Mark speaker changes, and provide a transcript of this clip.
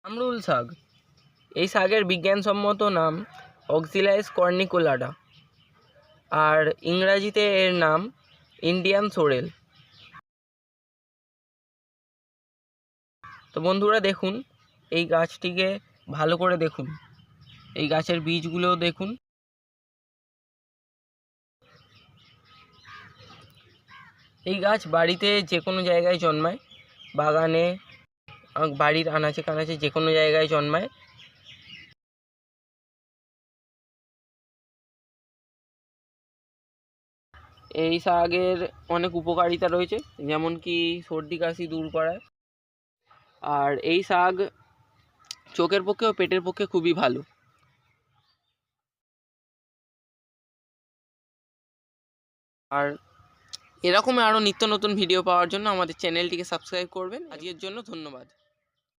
Speaker 1: আমরুল শাক। এই শাকের বিজ্ঞানসম্মত নাম অক্সিলাইস কর্নিকুলাটা, আর ইংরাজিতে এর নাম ইন্ডিয়ান সোরেল। তো বন্ধুরা দেখুন, এই গাছটিকে ভালো করে দেখুন, এই গাছের বীজগুলো দেখুন। এই গাছ বাড়িতে যে কোনো জায়গায় জন্মায়, বাগানে, বাড়ির আনাচে কানাচে যে কোনো জায়গায় জন্মায়। এই শাকের অনেক উপকারিতা রয়েছে, যেমন কি সর্দি কাশি দূর করায়। আর এই শাক চোখের পক্ষে ও পেটের পক্ষে খুবই ভালো। আর এরকমই আরও নিত্য নতুন ভিডিও পাওয়ার জন্য আমাদের চ্যানেলটিকে সাবস্ক্রাইব করবেন। আজকের জন্য ধন্যবাদ।